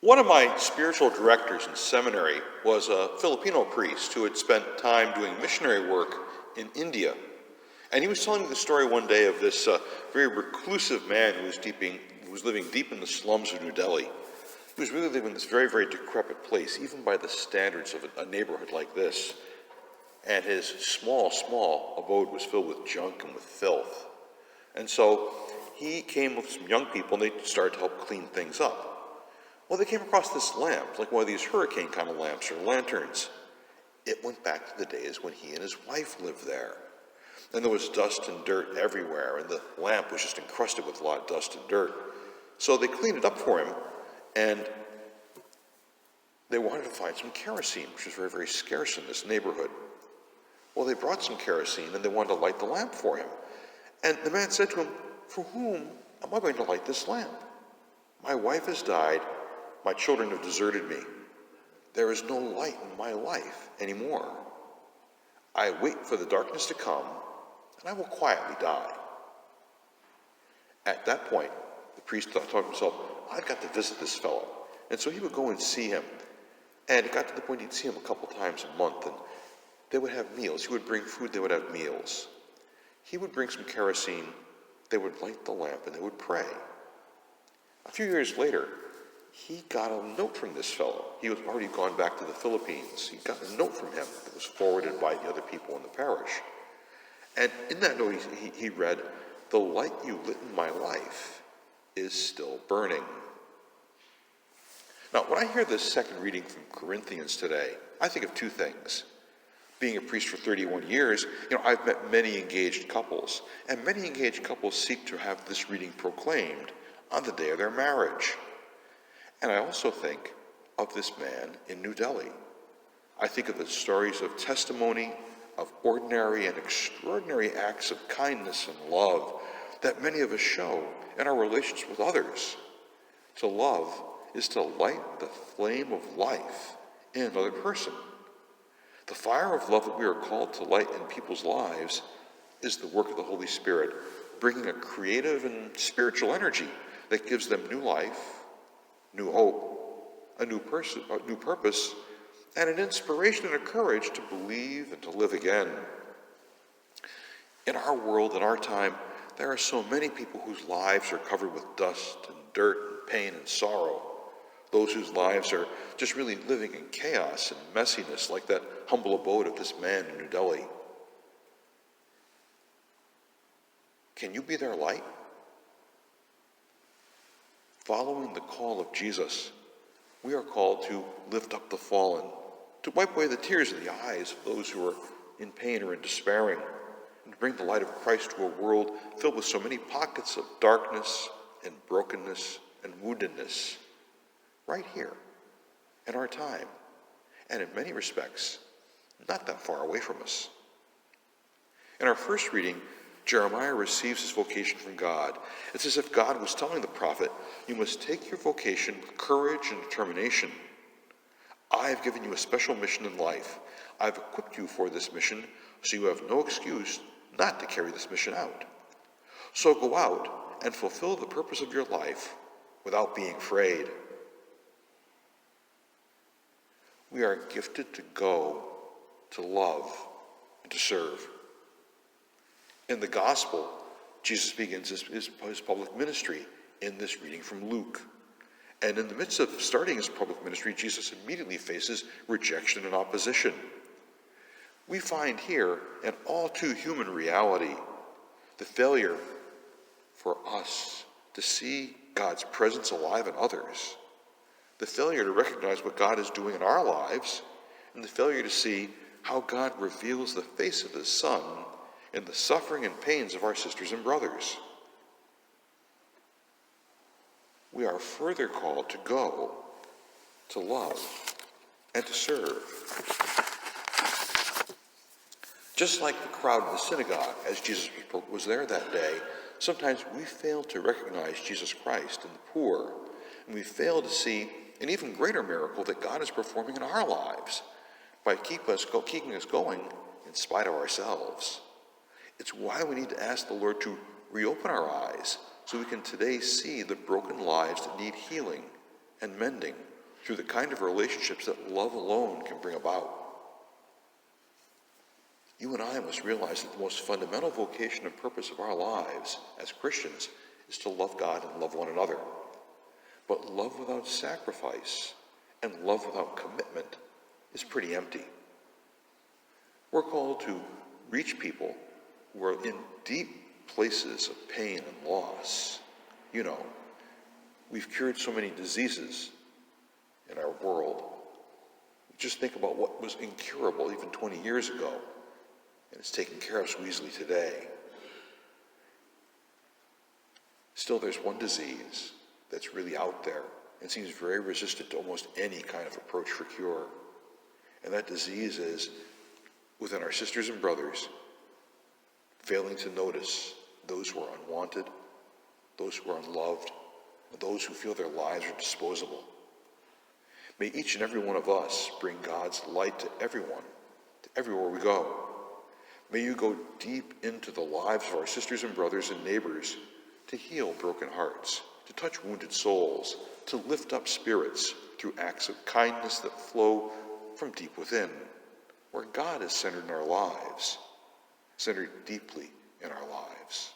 One of my spiritual directors in seminary was a Filipino priest who had spent time doing missionary work in India. And he was telling me the story one day of this very reclusive man who was living deep in the slums of New Delhi. He was really living in this very, very decrepit place, even by the standards of a neighborhood like this. And his small abode was filled with junk and with filth. And so he came with some young people, and they started to help clean things up. Well, they came across this lamp, like one of these hurricane kind of lamps or lanterns. It went back to the days when he and his wife lived there. And there was dust and dirt everywhere, and the lamp was just encrusted with a lot of dust and dirt. So they cleaned it up for him, and they wanted to find some kerosene, which was very, very scarce in this neighborhood. Well, they brought some kerosene, and they wanted to light the lamp for him. And the man said to him, "For whom am I going to light this lamp? My wife has died. My children have deserted me. There is no light in my life anymore. I wait for the darkness to come, and I will quietly die." At that point, the priest thought to himself, "I've got to visit this fellow." And so he would go and see him. And it got to the point he'd see him a couple times a month, and they would have meals. He would bring food, they would have meals. He would bring some kerosene, they would light the lamp, and they would pray. A few years later, he got a note from this fellow. He was already gone back to the Philippines. He got a note from him that was forwarded by the other people in the parish. And in that note, he read, "The light you lit in my life is still burning." Now, when I hear this second reading from Corinthians today, I think of two things. Being a priest for 31 years, I've met many engaged couples, and many engaged couples seek to have this reading proclaimed on the day of their marriage. And I also think of this man in New Delhi. I think of the stories of testimony, of ordinary and extraordinary acts of kindness and love that many of us show in our relations with others. To love is to light the flame of life in another person. The fire of love that we are called to light in people's lives is the work of the Holy Spirit, bringing a creative and spiritual energy that gives them new life, new hope, a new purpose, and an inspiration and a courage to believe and to live again. In our world, in our time, there are so many people whose lives are covered with dust and dirt and pain and sorrow. Those whose lives are just really living in chaos and messiness, like that humble abode of this man in New Delhi. Can you be their light? Following the call of Jesus, we are called to lift up the fallen, to wipe away the tears in the eyes of those who are in pain or in despairing, and to bring the light of Christ to a world filled with so many pockets of darkness and brokenness and woundedness, right here, in our time, and in many respects, not that far away from us. In our first reading, Jeremiah receives his vocation from God. It's as if God was telling the prophet, "You must take your vocation with courage and determination. I have given you a special mission in life. I've equipped you for this mission, so you have no excuse not to carry this mission out. So go out and fulfill the purpose of your life without being afraid." We are gifted to go, to love, and to serve. In the gospel, Jesus begins his public ministry in this reading from Luke. And in the midst of starting his public ministry, Jesus immediately faces rejection and opposition. We find here an all too human reality, the failure for us to see God's presence alive in others, the failure to recognize what God is doing in our lives, and the failure to see how God reveals the face of his Son in the suffering and pains of our sisters and brothers. We are further called to go, to love, and to serve. Just like the crowd in the synagogue, as Jesus was there that day, sometimes we fail to recognize Jesus Christ in the poor, and we fail to see an even greater miracle that God is performing in our lives by keeping us going in spite of ourselves. It's why we need to ask the Lord to reopen our eyes so we can today see the broken lives that need healing and mending through the kind of relationships that love alone can bring about. You and I must realize that the most fundamental vocation and purpose of our lives as Christians is to love God and love one another. But love without sacrifice and love without commitment is pretty empty. We're called to reach people who are in deep places of pain and loss. You know, we've cured so many diseases in our world. Just think about what was incurable even 20 years ago, and it's taken care of so easily today. Still, there's one disease that's really out there and seems very resistant to almost any kind of approach for cure. And that disease is within our sisters and brothers, failing to notice those who are unwanted, those who are unloved, and those who feel their lives are disposable. May each and every one of us bring God's light to everyone, to everywhere we go. May you go deep into the lives of our sisters and brothers and neighbors to heal broken hearts, to touch wounded souls, to lift up spirits through acts of kindness that flow from deep within, where God is centered in our lives, centered deeply in our lives.